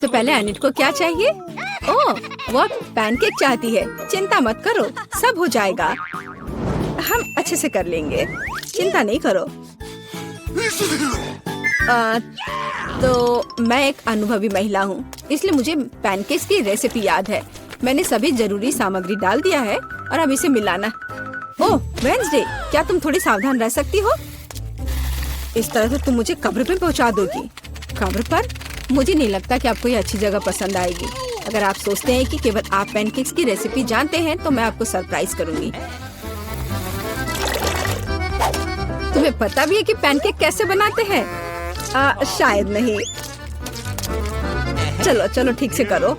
तो पहले अनिट को क्या चाहिए? ओह, वो पैनकेक चाहती है। चिंता मत करो, सब हो जाएगा। हम अच्छे से कर लेंगे, चिंता नहीं करो। तो मैं एक अनुभवी महिला हूँ, इसलिए मुझे पैनकेक्स की रेसिपी याद है। मैंने सभी जरूरी सामग्री डाल दिया है और अब इसे मिलाना। ओह वेंसडे, क्या तुम थोड़ी सावधान रह सकती हो? इस तरह तो तुम मुझे कब्र पे पहुँचा दोगी। कब्र पर? मुझे नहीं लगता कि आपको ये अच्छी जगह पसंद आएगी। अगर आप सोचते हैं कि केवल आप पैनकेक्स की रेसिपी जानते हैं तो मैं आपको सरप्राइज करूंगी। तुम्हें पता भी है कि पैनकेक कैसे बनाते हैं? शायद नहीं। चलो चलो ठीक से करो।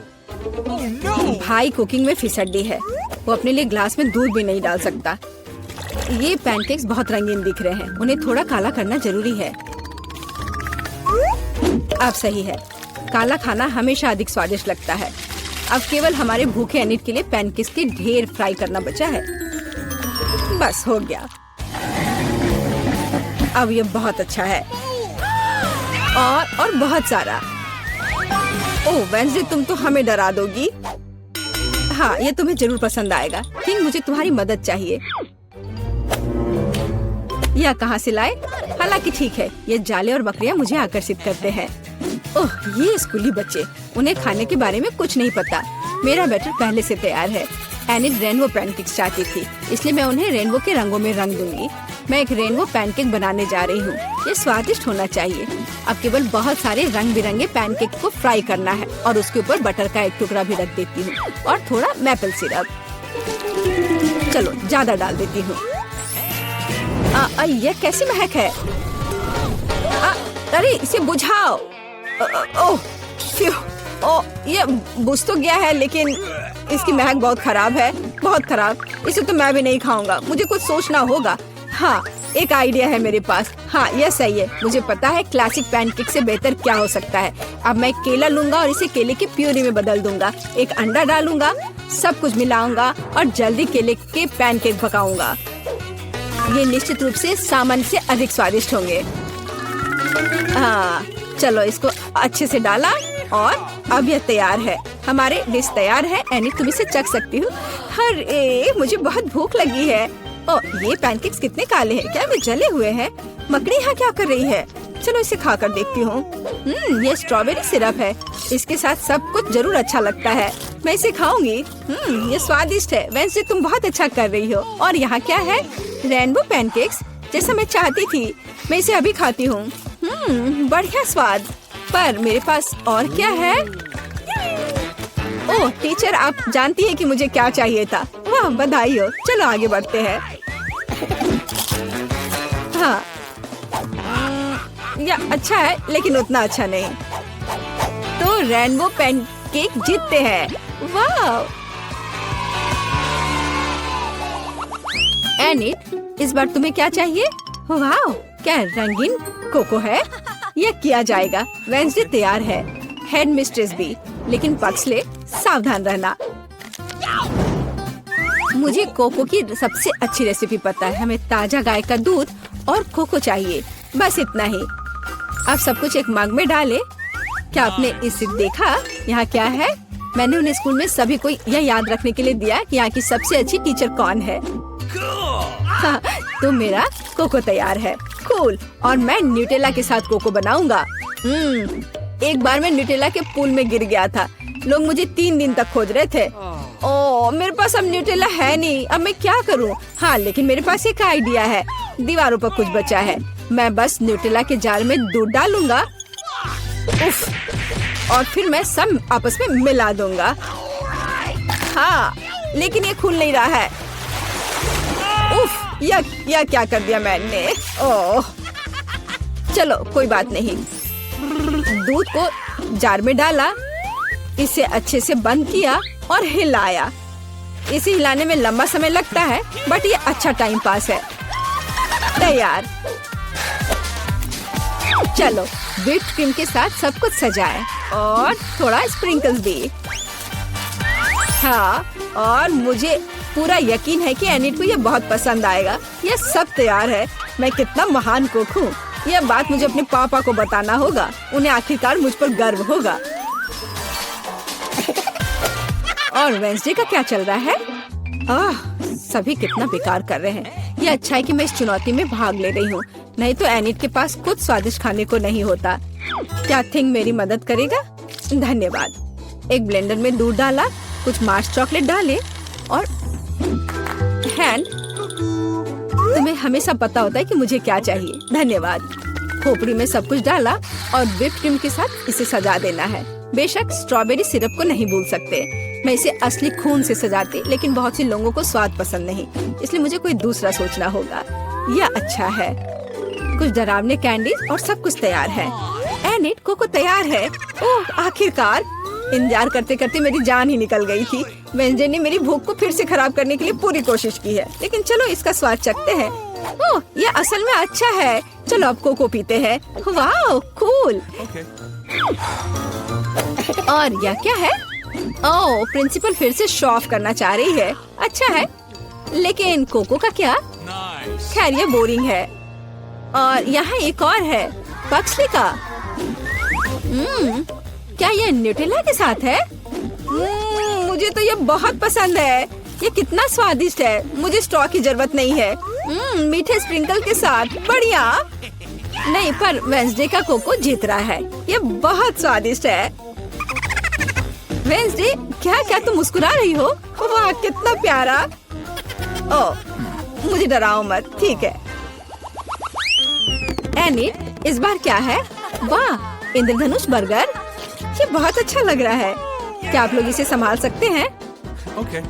भाई कुकिंग में फिसड्डी है, वो अपने लिए ग्लास में दूध भी नहीं डाल सकता। ये पैनकेक्स बहुत रंगीन दिख रहे हैं, उन्हें थोड़ा काला करना जरूरी है। अब सही है, काला खाना हमेशा अधिक स्वादिष्ट लगता है। अब केवल हमारे भूखे अनिट के लिए पैनकेक्स के ढेर फ्राई करना बचा है। बस हो गया। अब ये बहुत अच्छा है और बहुत सारा। ओह वेंसडे, तुम तो हमें डरा दोगी। हाँ, ये तुम्हें जरूर पसंद आएगा। किंग, मुझे तुम्हारी मदद चाहिए। यह कहाँ से लाए? हालांकि ठीक है, ये जाले और बकरियां मुझे आकर्षित करते हैं। ओह, ये स्कूली बच्चे, उन्हें खाने के बारे में कुछ नहीं पता। मेरा बैटर पहले से तैयार है। एनिट रेनबो पैनकेक्स चाहती थी, इसलिए मैं उन्हें रेनबो के रंगों में रंग दूंगी। मैं एक रेनबो पैनकेक बनाने जा रही हूँ। ये स्वादिष्ट होना चाहिए। अब केवल बहुत सारे रंग बिरंगे पैनकेक को फ्राई करना है और उसके ऊपर बटर का एक टुकड़ा भी रख देती हूँ और थोड़ा मैपल सिरप। चलो ज्यादा डाल देती हूँ। यह कैसी महक है? अरे इसे बुझाओ। ये बुझ तो गया है, लेकिन इसकी महक बहुत खराब है, बहुत खराब। इसे तो मैं भी नहीं खाऊंगा, मुझे कुछ सोचना होगा। हाँ, एक आइडिया है मेरे पास। हाँ, यह सही है। मुझे पता है क्लासिक पैनकेक से बेहतर क्या हो सकता है। अब मैं केला लूंगा और इसे केले की प्यूरी में बदल दूंगा। एक अंडा डालूंगा, सब कुछ मिलाऊंगा और जल्दी केले के पैनकेक पकाऊंगा। ये निश्चित रूप से सामान्य से अधिक स्वादिष्ट होंगे। हाँ, चलो इसको अच्छे से डाला और अब यह तैयार है। हमारे डिश तैयार है। एनी, तुम इसे चख सकती हो। अरे मुझे बहुत भूख लगी है। ओह, ये पैनकेक्स कितने काले हैं, क्या वे जले हुए हैं? मकड़ी यहाँ क्या कर रही है? चलो इसे खाकर देखती हूँ। ये स्ट्रॉबेरी सिरप है, इसके साथ सब कुछ जरूर अच्छा लगता है। मैं इसे खाऊंगी। ये स्वादिष्ट है। वैसे तुम बहुत अच्छा कर रही हो। और यहाँ क्या है? रेनबो पैनकेक्स, जैसा मैं चाहती थी। मैं इसे अभी खाती हूँ। बढ़िया स्वाद। पर मेरे पास और क्या है? ओह टीचर, आप जानती है कि मुझे क्या चाहिए था। वाह, बधाई हो। चलो आगे बढ़ते हैं। हाँ, यह अच्छा है लेकिन उतना अच्छा नहीं। तो रेनबो पैनकेक जीतते हैं। वाह। एनिट, इस बार तुम्हें क्या चाहिए? वाह, क्या रंगीन कोको है। यह किया जाएगा। वेंसडे तैयार है, हेड मिस्ट्रेस भी, लेकिन पक्सले सावधान रहना। मुझे कोको की सबसे अच्छी रेसिपी पता है। हमें ताजा गाय का दूध और कोको चाहिए, बस इतना ही। अब सब कुछ एक मग में डाले। क्या आपने इसे देखा? यहाँ क्या है? मैंने उन्हें स्कूल में सभी को यह याद रखने के लिए दिया कि यहाँ की सबसे अच्छी टीचर कौन है। हाँ, तो मेरा कोको तैयार है। कूल। और मैं न्यूटेला के साथ कोको बनाऊंगा। एक बार मैं न्यूटेला के पूल में गिर गया था। लोग मुझे 3 दिन तक खोज रहे थे। ओह, मेरे पास अब न्यूटेला है नहीं। अब मैं क्या करूं? हाँ, लेकिन मेरे पास एक आइडिया है। दीवारों पर कुछ बचा है। मैं बस न्यूटेला के जार में दूध डालूंगा। उफ, और फिर मैं सब आपस में मिला दूंगा। हाँ, लेकिन ये खुल नहीं रहा है। उफ, यह क्या कर दिया मैंने? ओह, चलो कोई बात नहीं। दूध को जार में डाला, इसे अच्छे से बंद किया और हिलाया। इसे हिलाने में लंबा समय लगता है, बट ये अच्छा टाइम पास है। तैयार। चलो व्हिप्ड क्रीम के साथ सब कुछ सजाएं और थोड़ा स्प्रिंकल्स भी। हाँ, और मुझे पूरा यकीन है कि एनिट को ये बहुत पसंद आएगा। ये सब तैयार है। मैं कितना महान कुक हूँ। यह बात मुझे अपने पापा को बताना होगा। उन्हें आखिरकार मुझ पर गर्व होगा। और वेंसडे का क्या चल रहा है? सभी कितना बेकार कर रहे हैं। ये अच्छा है कि मैं इस चुनौती में भाग ले रही हूँ, नहीं तो एनिट के पास कुछ स्वादिष्ट खाने को नहीं होता। क्या थिंग मेरी मदद करेगा? धन्यवाद। एक ब्लेंडर में दूध डाला, कुछ मार्स चॉकलेट डाले और हैंड। तुम्हें हमेशा पता होता है कि मुझे क्या चाहिए। धन्यवाद। खोपड़ी में सब कुछ डाला और व्हिप क्रीम के साथ इसे सजा देना है। बेशक स्ट्रॉबेरी सिरप को नहीं भूल सकते। मैं इसे असली खून से सजाती, लेकिन बहुत से लोगों को स्वाद पसंद नहीं, इसलिए मुझे कोई दूसरा सोचना होगा। यह अच्छा है। कुछ डरावने कैंडीज और सब कुछ तैयार है। एनिट, कोको तैयार है। ओह, आखिरकार। इंतजार करते करते मेरी जान ही निकल गई थी। वेंसडे ने मेरी भूख को फिर से खराब करने के लिए पूरी कोशिश की है, लेकिन चलो इसका स्वाद चखते हैं। ओह, ये असल में अच्छा है। चलो अब कोको पीते हैं। वाह, कूल। और यह क्या है? ओह, प्रिंसिपल फिर से शो ऑफ करना चाह रही है। अच्छा है, लेकिन कोको का क्या? खैर, ये बोरिंग है। और यहाँ एक और है, पक्सली का। क्या ये न्यूटेला के साथ है? मुझे तो ये बहुत पसंद है। ये कितना स्वादिष्ट है। मुझे स्ट्रॉ की जरूरत नहीं है। मीठे स्प्रिंकल के साथ, बढ़िया। नहीं, पर वेंसडे का कोको जीत रहा है। ये बहुत स्वादिष्ट है। वेंसडे, क्या तुम मुस्कुरा रही हो? वाह, कितना प्यारा। ओह, मुझे डराओ मत, ठीक है। एनिट, इस बार क्या है? वाह, इंद्रधनुष बर्गर। ये बहुत अच्छा लग रहा है। क्या आप लोग इसे संभाल सकते हैं? Okay.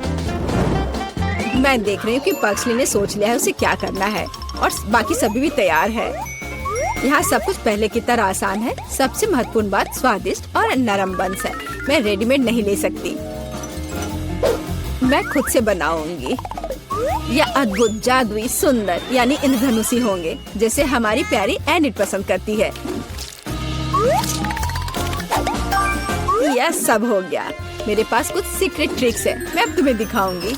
मैं देख रही हूँ कि पक्सली ने सोच लिया है उसे क्या करना है, और बाकी सभी भी तैयार है। यहाँ सब कुछ पहले की तरह आसान है। सबसे महत्वपूर्ण बात स्वादिष्ट और नरम बंस है। मैं रेडीमेड नहीं ले सकती, मैं खुद से बनाऊंगी। यह अद्भुत, जादुई, सुंदर यानी इंद्रधनुषी होंगे, जैसे हमारी प्यारी एनिट पसंद करती है। यह सब हो गया। मेरे पास कुछ सीक्रेट ट्रिक्स है, मैं अब तुम्हें दिखाऊंगी।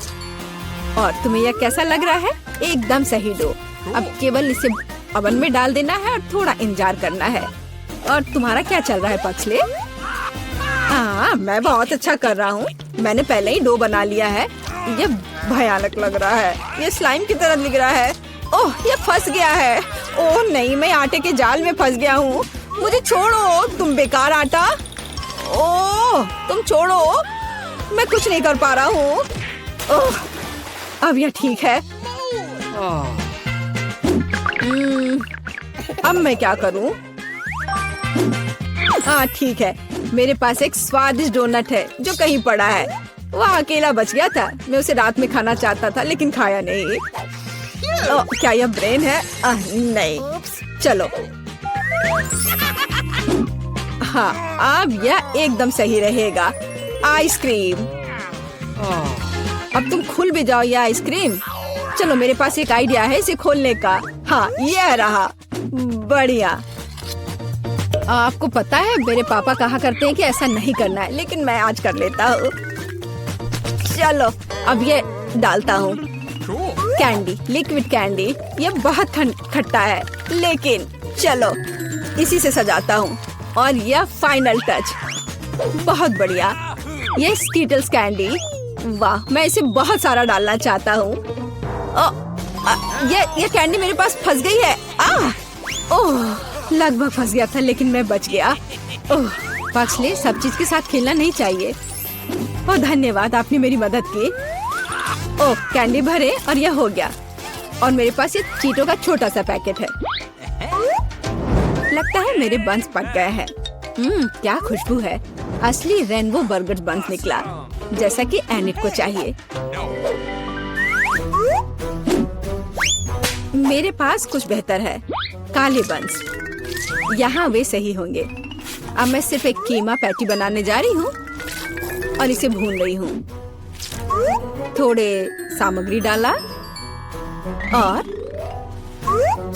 और तुम्हें यह कैसा लग रहा है? एकदम सही डो। अब केवल इसे ओवन में डाल देना है और थोड़ा इंतजार करना है। और तुम्हारा क्या चल रहा है पक्सले? हाँ, मैं बहुत अच्छा कर रहा हूँ। मैंने पहले ही डो बना लिया है। ये भयानक लग रहा है। ये स्लाइम की तरह दिख रहा है। ओह, ये फंस गया है। ओह नहीं, मैं आटे के जाल में फंस गया हूँ। मुझे छोड़ो, तुम बेकार आटा। ओह, तुम छोड़ो, मैं कुछ नहीं कर पा रहा हूँ। ओह, अब यह ठीक है। अब मैं क्या करूँ? हाँ ठीक है, मेरे पास एक स्वादिष्ट डोनट है जो कहीं पड़ा है। वह अकेला बच गया था। मैं उसे रात में खाना चाहता था, लेकिन खाया नहीं। क्या यह ब्रेन है? नहीं, चलो। हाँ, अब यह एकदम सही रहेगा। आइसक्रीम। अब तुम खुल भी जाओ ये आइसक्रीम। चलो, मेरे पास एक आइडिया है इसे खोलने का। हाँ, यह रहा। बढ़िया। आपको पता है मेरे पापा कहा करते हैं कि ऐसा नहीं करना है, लेकिन मैं आज कर लेता हूँ। चलो, अब ये डालता हूँ। Candy, liquid candy. ये बहुत खट्टा है, लेकिन चलो इसी से सजाता हूँ। और यह फाइनल टच। बहुत बढ़िया। ये स्कीटल्स कैंडी। वाह, मैं इसे बहुत सारा डालना चाहता हूँ। ये कैंडी मेरे पास फंस गई है। ओह, लगभग फंस गया था, लेकिन मैं बच गया। ओह, पक्सले, सब चीज के साथ खेलना नहीं चाहिए। ओह, धन्यवाद, आपने मेरी मदद की। ओह, कैंडी भरे और यह हो गया। और मेरे पास ये चीटो का छोटा सा पैकेट है। लगता है मेरे बंस पक गए हैं। क्या खुशबू है। असली रेनबो बर्गर बंस निकला, जैसा कि एनिट को चाहिए। मेरे पास कुछ बेहतर है, काले बंस। यहाँ वे सही होंगे। अब मैं सिर्फ एक कीमा पैटी बनाने जा रही हूँ और इसे भून रही हूँ। थोड़े सामग्री डाला और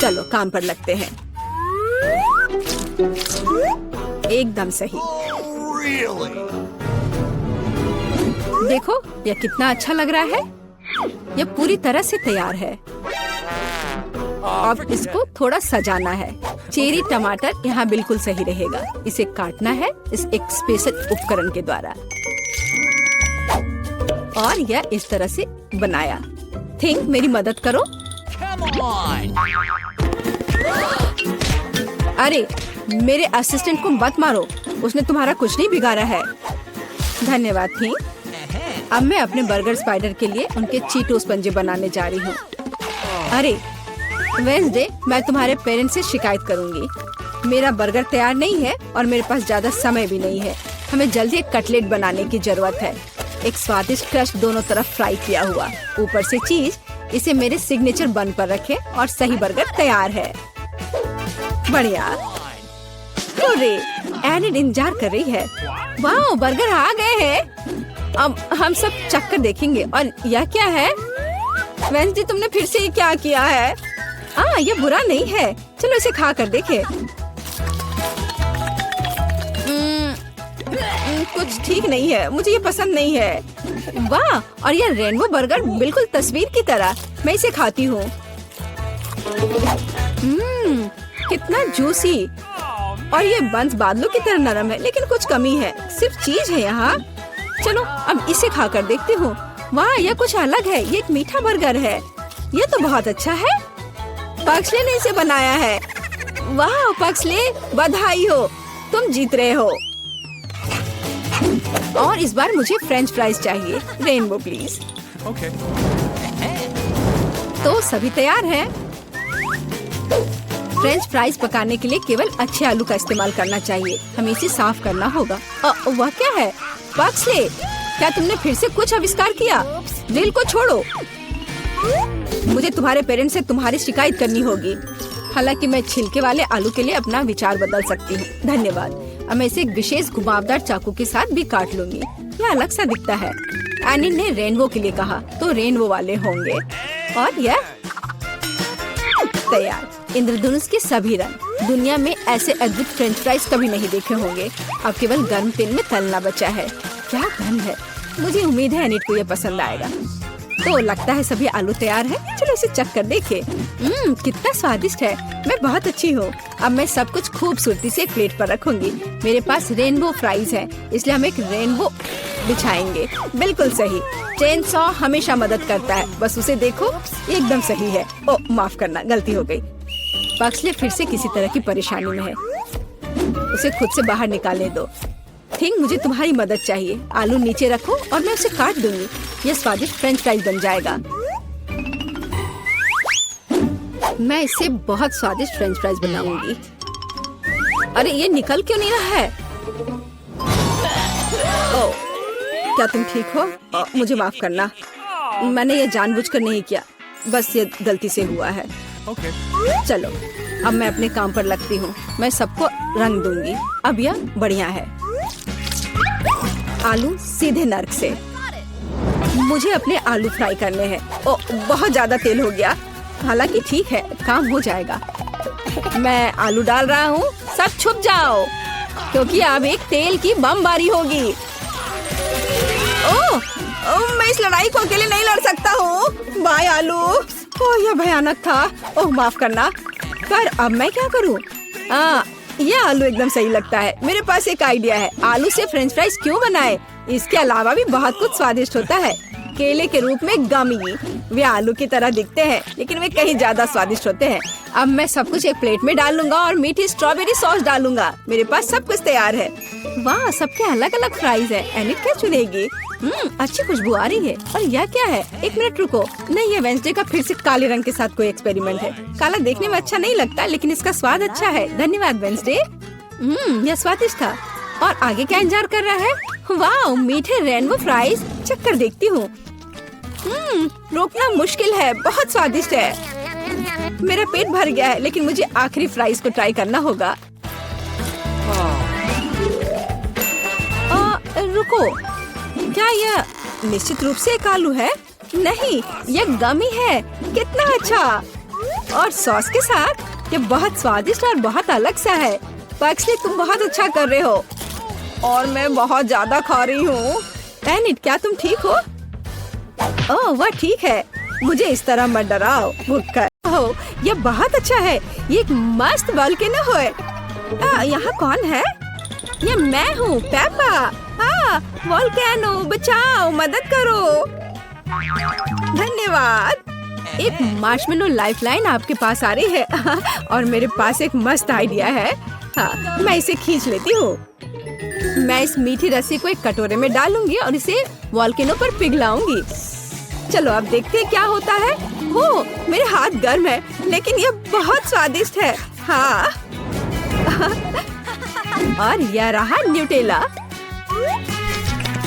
चलो काम पर लगते हैं। एकदम सही। देखो, यह कितना अच्छा लग रहा है। यह पूरी तरह से तैयार है। अब इसको थोड़ा सजाना है। चेरी टमाटर यहाँ बिल्कुल सही रहेगा। इसे काटना है इस एक स्पेशल उपकरण के द्वारा। और यह इस तरह से बनाया। थिंक मेरी मदद करो। अरे मेरे असिस्टेंट को मत मारो, उसने तुम्हारा कुछ नहीं बिगाड़ा है। धन्यवाद थिंक। अब मैं अपने बर्गर स्पाइडर के लिए उनके चीटोस पंजे बनाने जा रही हूँ। अरे वेंसडे, मैं तुम्हारे पेरेंट्स से शिकायत करूंगी। मेरा बर्गर तैयार नहीं है और मेरे पास ज्यादा समय भी नहीं है। हमें जल्दी एक कटलेट बनाने की जरूरत है। एक स्वादिष्ट क्रस्ट दोनों तरफ फ्राई किया हुआ, ऊपर से चीज। इसे मेरे सिग्नेचर बन पर रखें और सही बर्गर तैयार है। बढ़िया। अरे एनिड इंतजार कर रही है। वाह, बर्गर आ गए हैं। अब हम सब चक्कर देखेंगे। और यह क्या है? वेंसडे, तुमने फिर से ये क्या किया है? ये बुरा नहीं है, चलो इसे खा कर देखें। कुछ ठीक नहीं है, मुझे ये पसंद नहीं है। वाह, और यह रेनबो बर्गर बिल्कुल तस्वीर की तरह। मैं इसे खाती हूँ। कितना जूसी। और ये बंस बादलों की तरह नरम है, लेकिन कुछ कमी है। सिर्फ चीज है यहाँ। चलो अब इसे खा कर देखती हूँ। वाह, यह कुछ अलग है। ये एक मीठा बर्गर है। ये तो बहुत अच्छा है। पक्सले ने इसे बनाया है। वाह पक्सले, बधाई हो, तुम जीत रहे हो। और इस बार मुझे फ्रेंच फ्राइज चाहिए। Rainbow please. Okay. तो सभी तैयार हैं। फ्रेंच फ्राइज पकाने के लिए केवल अच्छे आलू का इस्तेमाल करना चाहिए। हमें इसे साफ करना होगा। वह क्या है? पक्सले, क्या तुमने फिर से कुछ आविष्कार किया? दिल को छोड़ो। मुझे तुम्हारे पेरेंट्स से तुम्हारी शिकायत करनी होगी। हालांकि मैं छिलके वाले आलू के लिए अपना विचार बदल सकती हूँ। धन्यवाद। अब मैं इसे एक विशेष घुमावदार चाकू के साथ भी काट लूंगी। यह अलग सा दिखता है। एनिल ने रेनबो के लिए कहा, तो रेनबो वाले होंगे। और यह तैयार। इंद्रधनुष के सभी रंग। दुनिया में ऐसे अद्भुत फ्रेंच फ्राइज कभी नहीं देखे होंगे। अब केवल गर्म तेल में तलना बचा है। क्या गंध है। मुझे उम्मीद है एनिट को यह पसंद आएगा। तो लगता है सभी आलू तैयार है। चलो इसे चख कर देखें। कितना स्वादिष्ट है। मैं बहुत अच्छी हूँ। अब मैं सब कुछ खूबसूरती से एक प्लेट पर रखूंगी। मेरे पास रेनबो फ्राइज है, इसलिए हम एक रेनबो बिछाएंगे। बिल्कुल सही। चेन सॉ हमेशा मदद करता है। बस उसे देखो, एकदम सही है। माफ करना, गलती हो गई। पक्सले फिर से किसी तरह की परेशानी में है। उसे खुद से बाहर निकालने दो। थिंक, मुझे तुम्हारी मदद चाहिए। आलू नीचे रखो और मैं उसे काट दूंगी। यह स्वादिष्ट फ्रेंच फ्राइज बन जाएगा। मैं इससे बहुत स्वादिष्ट फ्रेंच फ्राइज बनाऊंगी। अरे ये निकल क्यों नहीं रहा है? क्या तुम ठीक हो? मुझे माफ करना, मैंने ये जानबूझकर नहीं किया। बस ये गलती से हुआ है। Okay. चलो अब मैं अपने काम पर लगती हूँ। मैं सबको रंग दूंगी। अब यह बढ़िया है। आलू सीधे नर्क से। मुझे अपने आलू फ्राई करने हैं। बहुत ज्यादा तेल हो गया। हालांकि ठीक है, काम हो जाएगा। मैं आलू डाल रहा हूँ। सब छुप जाओ, क्योंकि अब एक तेल की बमबारी होगी। मैं इस लड़ाई को अकेले नहीं लड़ सकता हूँ। बाय आलू। यह भयानक था। माफ करना। पर अब मैं क्या करूँ? यह आलू एकदम सही लगता है। मेरे पास एक आइडिया है। आलू से फ्रेंच फ्राइज क्यों बनाए? इसके अलावा भी बहुत कुछ स्वादिष्ट होता है। केले के रूप में गमी। वे आलू की तरह दिखते हैं, लेकिन वे कहीं ज्यादा स्वादिष्ट होते हैं। अब मैं सब कुछ एक प्लेट में डाल लूंगा और मीठी स्ट्रॉबेरी सॉस डालूंगा। मेरे पास सब कुछ तैयार है। वाह, सबके अलग अलग फ्राइज है। एनिट क्या चुनेगी? अच्छी खुशबू आ रही है। और यह क्या है? एक मिनट रुको। नहीं, ये वेंसडे का फिर से काले रंग के साथ कोई एक्सपेरिमेंट है। काला देखने में अच्छा नहीं लगता, लेकिन इसका स्वाद अच्छा है। धन्यवाद वेंसडे। यह स्वादिष्ट था। और आगे क्या इंतजार कर रहा है? वाह, मीठे रेनबो फ्राइज। चक्कर देखती हूँ। रोकना मुश्किल है। बहुत स्वादिष्ट है। मेरा पेट भर गया है, लेकिन मुझे आखिरी फ्राइज को ट्राई करना होगा। रुको, क्या यह निश्चित रूप से एक आलू है? नहीं, यह गमी है। कितना अच्छा। और सॉस के साथ यह बहुत स्वादिष्ट और बहुत अलग सा है। पक्सले, तुम बहुत अच्छा कर रहे हो। और मैं बहुत ज्यादा खा रही हूँ। एनिट, क्या तुम ठीक हो? वह ठीक है। मुझे इस तरह मत डराओ। यह बहुत अच्छा है। ये एक मस्त वोल्केनो है। यहाँ कौन है? ये मैं हूँ, पेपा। वोल्केनो बचाओ, मदद करो। धन्यवाद। एक मार्शमेलो लाइफलाइन आपके पास आ रही है और मेरे पास एक मस्त आइडिया है। हाँ, मैं इसे खींच लेती हूँ। मैं इस मीठी रस्सी को एक कटोरे में डालूंगी और इसे वोल्केनो पर पिघलाऊंगी। चलो अब देखते हैं क्या होता है। हो, मेरे हाथ गर्म है, लेकिन ये बहुत स्वादिष्ट है। हाँ और यह रहा न्यूटेला।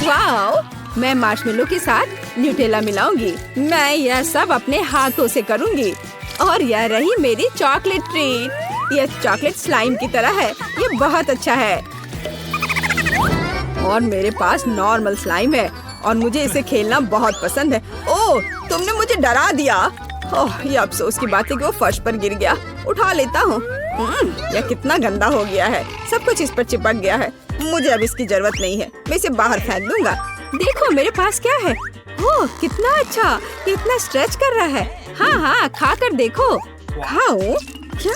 वाओ, मैं मार्शमेलो के साथ न्यूटेला मिलाऊंगी। मैं यह सब अपने हाथों से करूंगी। और यह रही मेरी चॉकलेट ट्रीट। यह चॉकलेट स्लाइम की तरह है। ये बहुत अच्छा है। और मेरे पास नॉर्मल स्लाइम है और मुझे इसे खेलना बहुत पसंद है। ओह, तुमने मुझे डरा दिया। ओह, ये अफसोस की बात है कि वो फर्श पर गिर गया। उठा लेता हूँ। यह कितना गंदा हो गया है। सब कुछ इस पर चिपक गया है। मुझे अब इसकी जरूरत नहीं है। मैं इसे बाहर फेंक दूंगा। देखो मेरे पास क्या है। ओह, कितना अच्छा। ये इतना स्ट्रेच कर रहा है। हाँ हाँ, खा कर देखो। खाऊं क्या?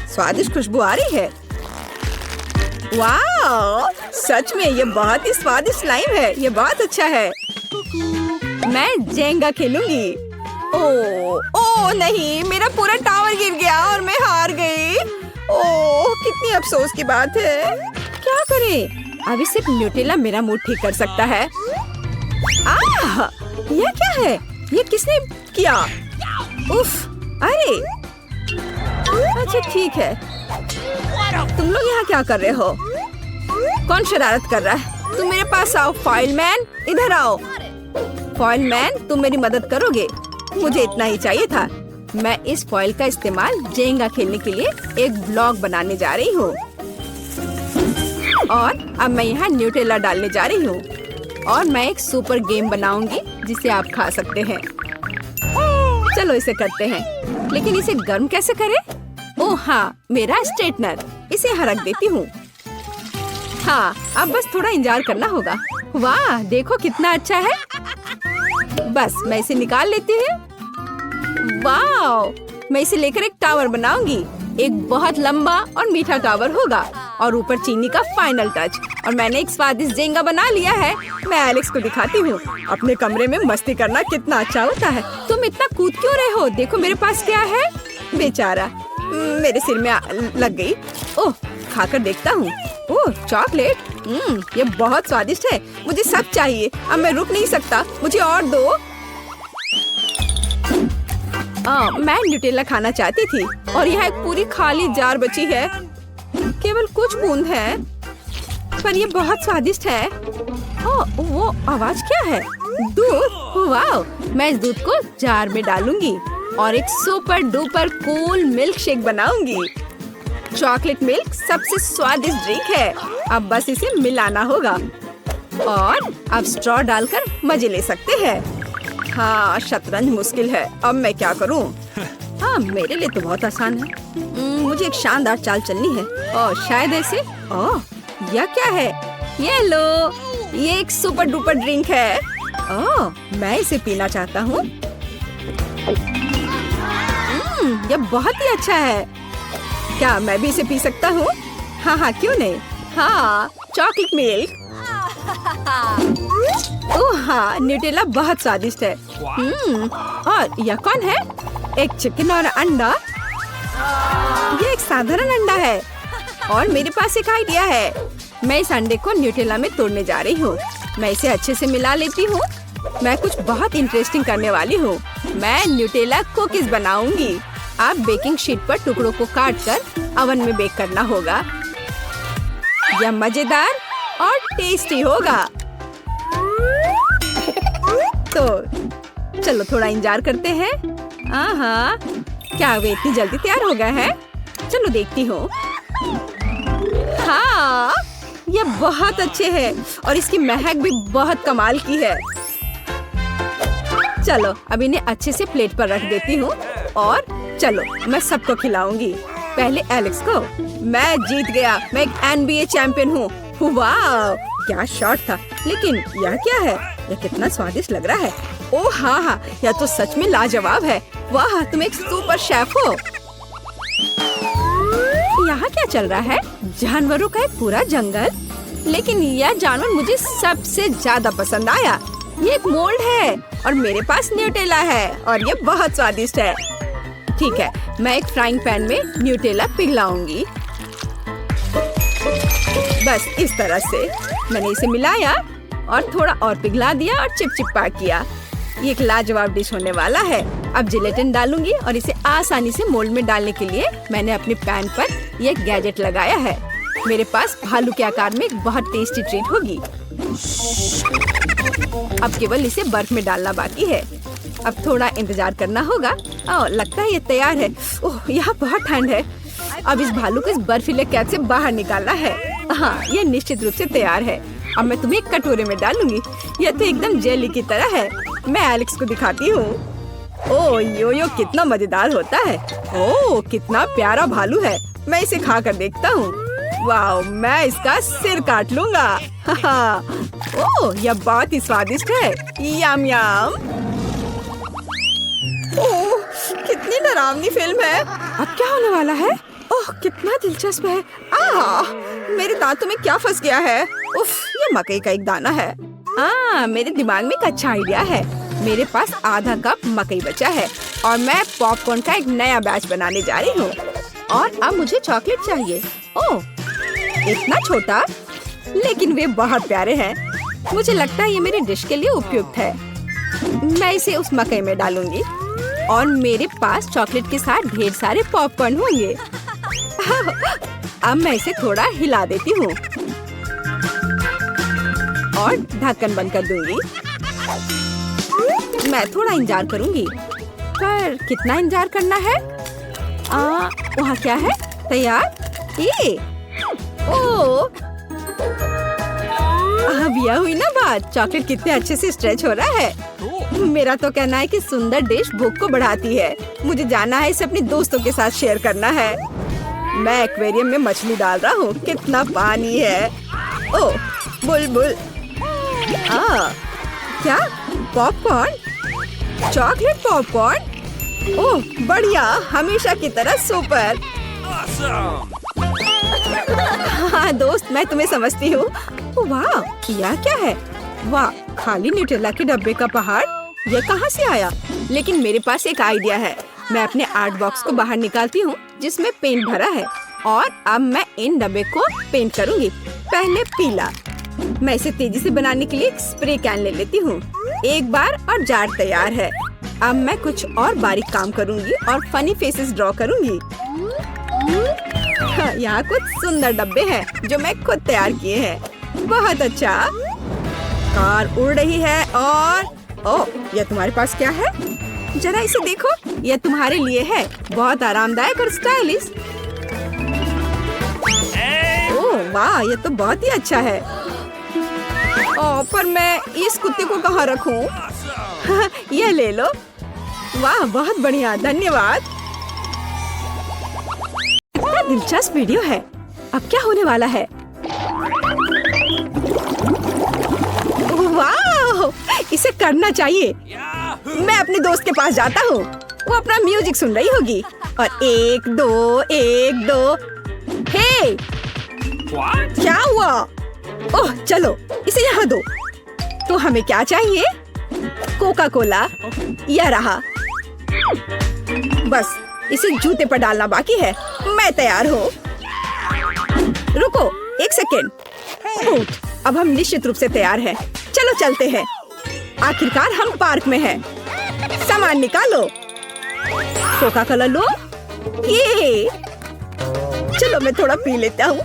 स्वादिष्ट खुशबू आ रही है। वाह, सच में ये बहुत ही स्वादिष्ट स्लाइम है। ये बहुत अच्छा है। मैं जेंगा खेलूंगी। ओह नहीं, मेरा पूरा टावर गिर गया और मैं हार गई। ओह, कितनी अफसोस की बात है। क्या करें? अभी सिर्फ न्यूटेला मेरा मूड ठीक कर सकता है। यह क्या है? ये किसने किया? उफ, अरे अच्छा ठीक है। तुम लोग यहाँ क्या कर रहे हो? कौन शरारत कर रहा है? तुम मेरे पास आओ। फॉइल मैन, इधर आओ। फॉइल मैन, तुम मेरी मदद करोगे? मुझे इतना ही चाहिए था। मैं इस फॉइल का इस्तेमाल जेंगा खेलने के लिए एक ब्लॉक बनाने जा रही हूँ। और अब मैं यहाँ न्यूटेला डालने जा रही हूँ। और मैं एक सुपर गेम बनाऊंगी जिसे आप खा सकते हैं। चलो इसे करते हैं, लेकिन इसे गर्म कैसे करें? ओह हाँ, मेरा स्ट्रेटनर। इसे हरक देती हूँ। हाँ, अब बस थोड़ा इंतजार करना होगा। वाह, देखो कितना अच्छा है। बस मैं इसे निकाल लेती हूँ। वाह, मैं इसे लेकर एक टावर बनाऊंगी। एक बहुत लंबा और मीठा टावर होगा और ऊपर चीनी का फाइनल टच। और मैंने एक स्वादिष्ट जेंगा बना लिया है। मैं एलेक्स को दिखाती हूँ। अपने कमरे में मस्ती करना कितना अच्छा होता है। तुम इतना कूद क्यों रहे हो? देखो मेरे पास क्या है। बेचारा, मेरे सिर में लग गई। ओह, खाकर देखता हूँ। ओह, चॉकलेट। ये बहुत स्वादिष्ट है। मुझे सब चाहिए। अब मैं रुक नहीं सकता। मुझे और दो। मैं न्यूटेला खाना चाहती थी और यहाँ एक पूरी खाली जार बची है। केवल कुछ बूंद है, पर ये बहुत स्वादिष्ट है। वो आवाज क्या है? दूध। वाह, मैं इस दूध को जार में डालूंगी और एक super duper cool milk shake बनाऊंगी। चॉकलेट मिल्क सबसे स्वादिष्ट ड्रिंक है। अब बस इसे मिलाना होगा और अब स्ट्रॉ डालकर मजे ले सकते हैं। हाँ, शतरंज मुश्किल है। अब मैं क्या करूँ? हाँ, मेरे लिए तो बहुत आसान है। मुझे एक शानदार चाल चलनी है। शायद ऐसे। यह क्या है? ये लो, ये एक सुपर डुपर ड्रिंक है। मैं इसे पीना चाहता हूँ। यह बहुत ही अच्छा है। क्या मैं भी इसे पी सकता हूँ? हाँ हाँ, क्यों नहीं। हाँ, चॉकलेट मिल्क। ओह हाँ, न्यूटेला बहुत स्वादिष्ट है। और यह कौन है? एक चिकन और अंडा। ये एक साधारण अंडा है और मेरे पास एक आइडिया है। मैं इस अंडे को न्यूटेला में तोड़ने जा रही हूँ। मैं इसे अच्छे से मिला लेती हूँ। मैं कुछ बहुत इंटरेस्टिंग करने वाली हूँ। मैं न्यूटेला कुकीज बनाऊंगी। आप बेकिंग शीट पर टुकड़ों को काटकर अवन में बेक करना होगा। यह मजेदार और टेस्टी होगा। तो चलो थोड़ा इंतजार करते हैं। हाँ, क्या वे इतनी जल्दी तैयार हो गए हैं? चलो देखती हूँ। हाँ, ये बहुत अच्छे हैं और इसकी महक भी बहुत कमाल की है। चलो अब इन्हें अच्छे से प्लेट पर रख देती हूँ और चलो मैं सबको खिलाऊंगी। पहले एलेक्स को। मैं जीत गया। मैं एक NBA चैंपियन हूँ। वाह, क्या शॉट था। लेकिन यह क्या है? यह कितना स्वादिष्ट लग रहा है। ओह हाँ, यह तो सच में लाजवाब है। वाह, तुम एक सुपर शेफ हो। यहाँ क्या चल रहा है? जानवरों का एक पूरा जंगल। लेकिन यह जानवर मुझे सबसे ज्यादा पसंद आया। ये एक मोल्ड है और मेरे पास न्यूटेला है और ये बहुत स्वादिष्ट है। ठीक है, मैं एक फ्राइंग पैन में न्यूटेला पिघलाऊंगी। बस इस तरह से मैंने इसे मिलाया और थोड़ा और पिघला दिया और चिपचिपा किया। ये एक लाजवाब डिश होने वाला है। अब जिलेटिन डालूंगी और इसे आसानी से मोल्ड में डालने के लिए मैंने अपने पैन पर ये गैजेट लगाया है। मेरे पास भालू के आकार में एक बहुत टेस्टी ट्रीट होगी। अब केवल इसे बर्फ में डालना बाकी है। अब थोड़ा इंतजार करना होगा। ओह, लगता है ये तैयार है। ओह, यहाँ बहुत ठंड है। अब इस भालू को इस बर्फीले कैद से बाहर निकालना है। हाँ, ये निश्चित रूप से तैयार है। अब मैं तुम्हें एक कटोरे में डालूंगी। यह तो एकदम जेली की तरह है। मैं एलेक्स को दिखाती हूँ। ओह, यो कितना मजेदार होता है। ओह, कितना प्यारा भालू है। मैं इसे खा कर देखता हूँ। वाह, मैं इसका सिर काट लूंगा। ओह, यह बहुत ही स्वादिष्ट है। यम यम। ओह, कितनी डरावनी फिल्म है। अब क्या होने वाला है? ओह, कितना दिलचस्प है। मेरे दांतों में क्या फंस गया है? उफ, ये मकई का एक दाना है। मेरे दिमाग में एक अच्छा आइडिया है। मेरे पास आधा कप मकई बचा है और मैं पॉपकॉर्न का एक नया बैच बनाने जा रही हूँ। और अब मुझे चॉकलेट चाहिए। ओह, इतना छोटा, लेकिन वे बहुत प्यारे हैं। मुझे लगता है ये मेरी डिश के लिए उपयुक्त है। मैं इसे उस मकई में डालूंगी और मेरे पास चॉकलेट के साथ ढेर सारे पॉपकॉर्न होंगे। अब मैं इसे थोड़ा हिला देती हूँ और ढक्कन बंद कर दूंगी। मैं थोड़ा इंतजार करूंगी, पर कितना इंतजार करना है? वहाँ क्या है? तैयार? ओह, अब यह हुई ना बात। चॉकलेट कितने अच्छे से स्ट्रेच हो रहा है। मेरा तो कहना है कि सुंदर डिश भूख को बढ़ाती है। मुझे जाना है, इसे अपने दोस्तों के साथ शेयर करना है। मैं एक्वेरियम में मछली डाल रहा हूँ। कितना पानी है। ओह, बुलबुल। क्या? पॉपकॉर्न? Chocolate popcorn? ओह, बढ़िया, हमेशा की तरह सुपर। हाँ दोस्त, मैं तुम्हें समझती हूँ। वाह, किया क्या है? वाह, खाली न्यूटेला के डब्बे का पहाड़। ये कहाँ से आया? लेकिन मेरे पास एक आइडिया है। मैं अपने आर्ट बॉक्स को बाहर निकालती हूँ जिसमें पेंट भरा है और अब मैं इन डब्बे को पेंट करूँगी। पहले पीला। मैं इसे तेजी से बनाने के लिए एक स्प्रे कैन ले लेती हूँ। एक बार और जार तैयार है। अब मैं कुछ और बारीक काम करूँगी और फनी फेसेस ड्रॉ करूँगी। यहाँ कुछ सुंदर डब्बे हैं जो मैं खुद तैयार किए हैं। बहुत अच्छा। कार उड़ रही है और ओह, यह तुम्हारे पास क्या है? जरा इसे देखो, यह तुम्हारे लिए है। बहुत आरामदायक और स्टाइलिश। ओह वाह, यह तो बहुत ही अच्छा है। ओह, पर मैं इस कुत्ते को कहाँ रखूं? यह ले लो। वाह, बहुत बढ़िया, धन्यवाद। कितना दिलचस्प वीडियो है। अब क्या होने वाला है? वाह, इसे करना चाहिए। मैं अपने दोस्त के पास जाता हूँ। वो अपना म्यूजिक सुन रही होगी। और 1 2 1 2। हे, क्या हुआ? ओह, चलो इसे यहाँ दो। तो हमें क्या चाहिए? Coca Cola. यह रहा। बस इसे जूते पर डालना बाकी है। मैं तैयार हूँ। रुको 1 सेकेंड। अब हम निश्चित रूप से तैयार हैं। चलो चलते हैं। आखिरकार हम पार्क में हैं। सामान निकालो। कोका कोला लो। ये चलो, मैं थोड़ा पी लेता हूँ।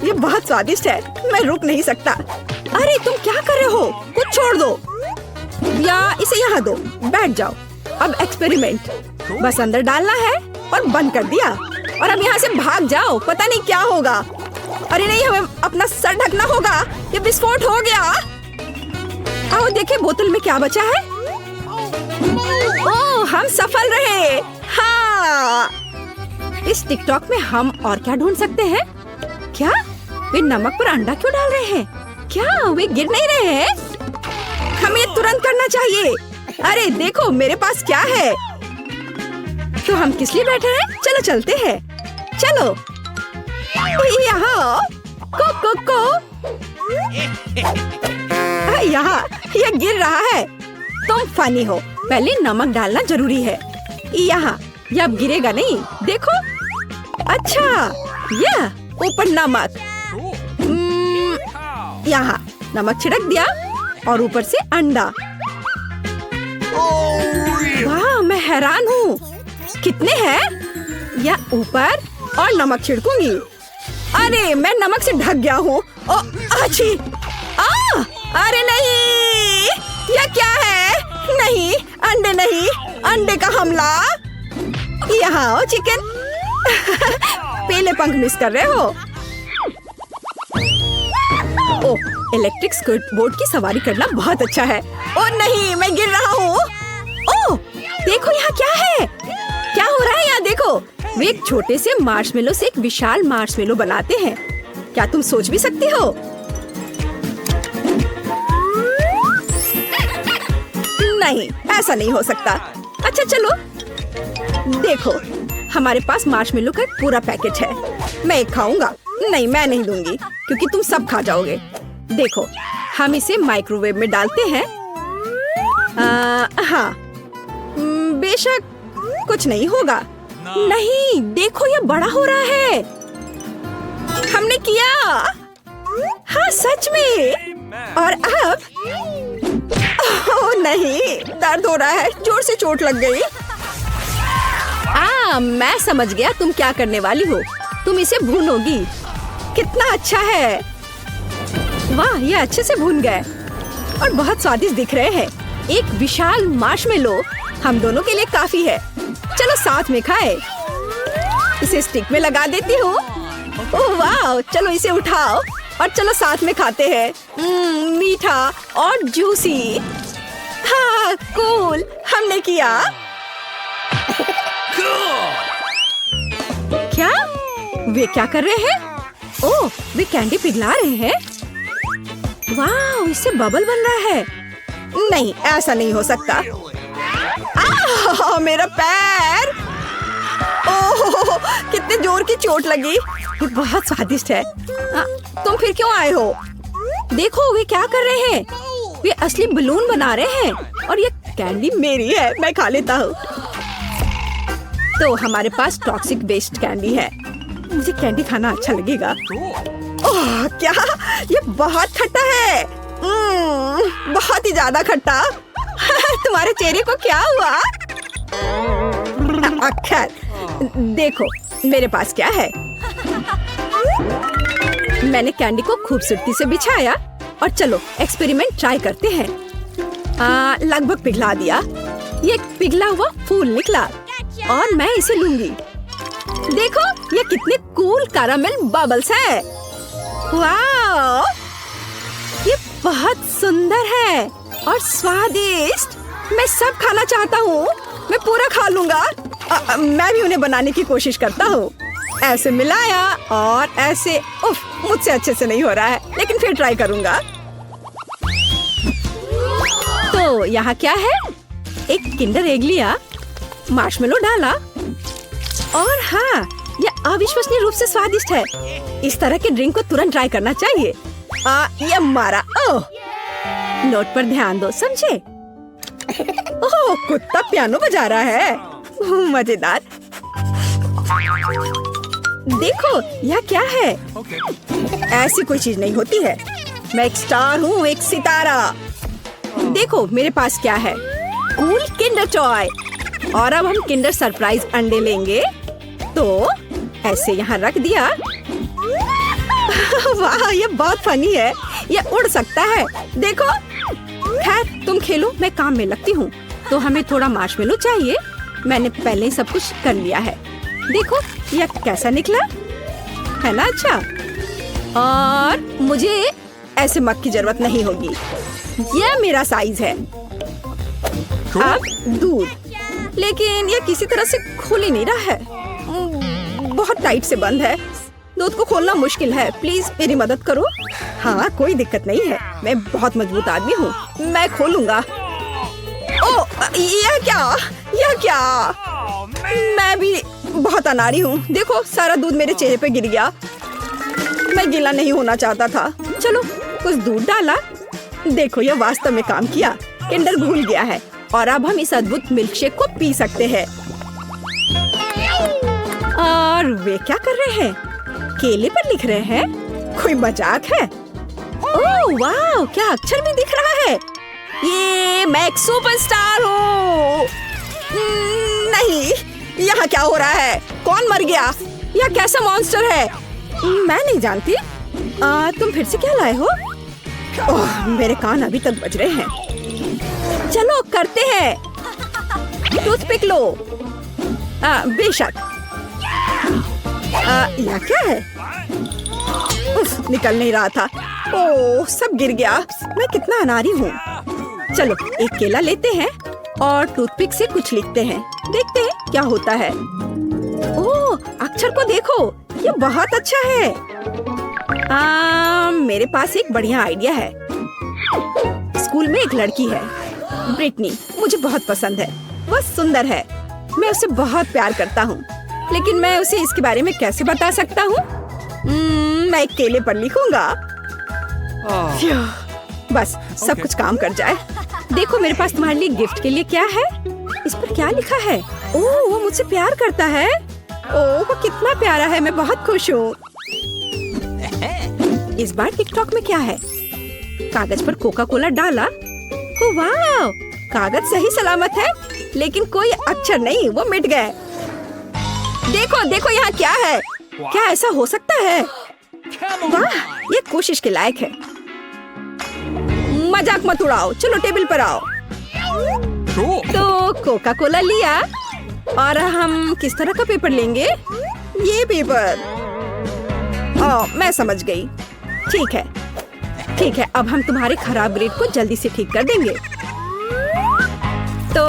ये बहुत स्वादिष्ट है। मैं रुक नहीं सकता। अरे तुम क्या कर रहे हो? कुछ छोड़ दो या इसे यहाँ दो। बैठ जाओ। अब एक्सपेरिमेंट। बस अंदर डालना है और बंद कर दिया। और अब यहाँ से भाग जाओ। पता नहीं क्या होगा। अरे नहीं, हमें अपना सर ढकना होगा। ये विस्फोट हो गया। आओ देखें बोतल में क्या बचा है। ओह, हम सफल रहे। हाँ, इस टिकटॉक में हम और क्या ढूंढ सकते हैं? क्या वे नमक पर अंडा क्यों डाल रहे हैं? क्या वे गिर नहीं रहे हैं? हमें ये तुरंत करना चाहिए। अरे देखो मेरे पास क्या है। तो हम किस लिए बैठे हैं? चलो चलते हैं। चलो यहाँ को यहाँ यह गिर रहा है। तुम फनी हो। पहले नमक डालना जरूरी है। यहाँ यह अब गिरेगा नहीं। देखो। अच्छा, यह ऊपर नमक। यहाँ नमक छिड़क दिया और ऊपर से अंडा। वाह, मैं हैरान हूँ। कितने हैं? या ऊपर और नमक छिड़कूंगी। अरे, मैं नमक से ढक गया हूँ। अच्छी। अरे नहीं, यह क्या है? नहीं, अंडे नहीं, अंडे का हमला। यहाँ आओ चिकन। पहले पंख मिस कर रहे हो। ओह, इलेक्ट्रिक स्केटबोर्ड की सवारी करना बहुत अच्छा है। ओह नहीं, मैं गिर रहा हूँ। ओह, देखो यहाँ क्या है? क्या हो रहा है यहाँ? देखो, वे एक छोटे से मार्शमेलो से एक विशाल मार्शमेलो बनाते हैं। क्या तुम सोच भी सकती हो? नहीं, ऐसा नहीं हो सकता। अच्छा चलो, देखो, हमारे पास मार्शमेलो का एक पूरा पैकेट है। मैं एक खाऊंगा। नहीं, मैं नहीं दूंगी क्योंकि तुम सब खा जाओगे। देखो, हम इसे माइक्रोवेव में डालते हैं। हाँ, बेशक कुछ नहीं होगा। नहीं, देखो यह बड़ा हो रहा है। हमने किया। हाँ, सच में। और अब ओह नहीं, दर्द हो रहा है। जोर से चोट लग गई। मैं समझ गया तुम क्या करने वाली हो। तुम इसे भूनोगी। कितना अच्छा है। वाह, ये अच्छे से भून गए और बहुत स्वादिष्ट दिख रहे हैं। एक विशाल मार्शमेलो हम दोनों के लिए काफी है। चलो साथ में खाए। इसे स्टिक में लगा देती हूँ। ओह वाह, चलो इसे उठाओ और चलो साथ में खाते हैं। मीठा और जूसी। हाँ, कूल, हमने किया। क्या? वे क्या कर रहे हैं? ओह, वे कैंडी पिघला रहे हैं। वाह, इससे बबल बन रहा है। नहीं, ऐसा नहीं हो सकता। मेरा पैर। ओह, कितने जोर की चोट लगी। ये बहुत स्वादिष्ट है। तुम फिर क्यों आए हो? देखो, वे क्या कर रहे हैं। वे असली बलून बना रहे हैं और ये कैंडी मेरी है। मैं खा लेता हूँ। तो हमारे पास टॉक्सिक वेस्ट कैंडी है। मुझे कैंडी खाना अच्छा लगेगा। ओह, क्या? ये बहुत खट्टा है। बहुत ही ज्यादा खट्टा। तुम्हारे चेहरे को क्या हुआ? खैर, देखो मेरे पास क्या है। मैंने कैंडी को खूबसूरती से बिछाया और चलो एक्सपेरिमेंट ट्राई करते हैं। लगभग पिघला दिया। ये पिघला हुआ फूल निकला और मैं इसे लूंगी। देखो, ये कितने कूल कैरामेल बबल्स है। वाह, ये बहुत सुंदर है और स्वादिष्ट। मैं सब खाना चाहता हूँ। मैं पूरा खा लूंगा। मैं भी उन्हें बनाने की कोशिश करता हूँ। ऐसे मिलाया और ऐसे। उफ, मुझसे अच्छे से नहीं हो रहा है, लेकिन फिर ट्राई करूंगा। तो यहाँ क्या है? एक किंडर एग लिया, मार्शमेलो डाला और हाँ, यह अविश्वसनीय रूप से स्वादिष्ट है। इस तरह के ड्रिंक को तुरंत ट्राई करना चाहिए। ये मारा। ओह, नोट पर ध्यान दो, समझे? ओह, कुत्ता पियानो बजा रहा है। मजेदार। देखो, यह क्या है? ऐसी कोई चीज नहीं होती है। मैं एक स्टार हूँ, एक सितारा। देखो मेरे पास क्या है। Cool Kinder toy. और अब हम किंडर सरप्राइज अंडे लेंगे। तो ऐसे यहाँ रख दिया। वाह, ये बहुत फनी है। ये उड़ सकता है। देखो। खैर, तुम खेलो, मैं काम में लगती हूँ। तो हमें थोड़ा मार्शमेलो चाहिए। मैंने पहले ही सब कुछ कर लिया है। देखो यह कैसा निकला है ना। अच्छा, और मुझे ऐसे मग की जरूरत नहीं होगी। यह मेरा साइज है। अब दूध, लेकिन यह किसी तरह से खुल ही नहीं रहा है। बहुत टाइट से बंद है। दूध को खोलना मुश्किल है। प्लीज मेरी मदद करो। हाँ, कोई दिक्कत नहीं है। मैं बहुत मजबूत आदमी हूँ। मैं खोलूंगा। ओह, यह क्या? यह क्या? मैं भी बहुत अनाड़ी हूँ। देखो, सारा दूध मेरे चेहरे पे गिर गया। मैं गीला नहीं होना चाहता था। चलो कुछ दूध डाला। देखो ये वास्तव में काम किया। किंडर घुल गया है और अब हम इस अद्भुत मिल्कशेक को पी सकते हैं। और वे क्या कर रहे हैं? केले पर लिख रहे हैं? कोई मजाक है? ओह वाह, क्या अक्षर भी दिख रहा है। ये मैं एक सुपरस्टार हूँ। नहीं, यहाँ क्या हो रहा है? कौन मर गया? यह कैसा मॉन्स्टर है? मैं नहीं जानती। तुम फिर से क्या लाए हो? ओह, मेरे कान अभी तक बज रहे हैं। चलो करते हैं। टूथपिक लो। बेशक। यह क्या है? उफ, निकल नहीं रहा था। ओह, सब गिर गया। मैं कितना अनाड़ी हूँ। चलो एक केला लेते हैं और टूथपिक से कुछ लिखते हैं। देखते हैं क्या होता है। ओह, अक्षर को देखो, ये बहुत अच्छा है। मेरे पास एक बढ़िया आइडिया है। स्कूल में एक लड़की है, ब्रिटनी। मुझे बहुत पसंद है। वह सुंदर है। मैं उसे बहुत प्यार करता हूँ, लेकिन मैं उसे इसके बारे में कैसे बता सकता हूँ? मैं एक केले पर लिखूंगा। बस सब कुछ काम कर जाए। देखो मेरे पास तुम्हारे लिए गिफ्ट के लिए क्या है। इस पर क्या लिखा है? ओह, वो मुझसे प्यार करता है। ओह, वो कितना प्यारा है। मैं बहुत खुश हूँ। इस बार टिकटॉक में क्या है? कागज पर कोका कोला डाला। ओह वाह, कागज सही सलामत है, लेकिन कोई अक्षर नहीं, वो मिट गए। देखो देखो यहाँ क्या है? क्या ऐसा हो सकता है? वाह, ये कोशिश के लायक है। मजाक मत उड़ाओ, चलो टेबल पर आओ। तो कोका कोला लिया और हम किस तरह का पेपर लेंगे? ये पेपर। ओह, मैं समझ गई। ठीक है, ठीक है। अब हम तुम्हारे खराब ग्रेड को जल्दी से ठीक कर देंगे। तो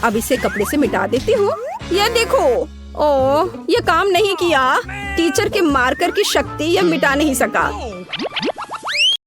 अब इसे कपड़े से मिटा देती हूँ। ये देखो। ओह, ये काम नहीं किया। टीचर के मार्कर की शक्ति यह मिटा नहीं सका।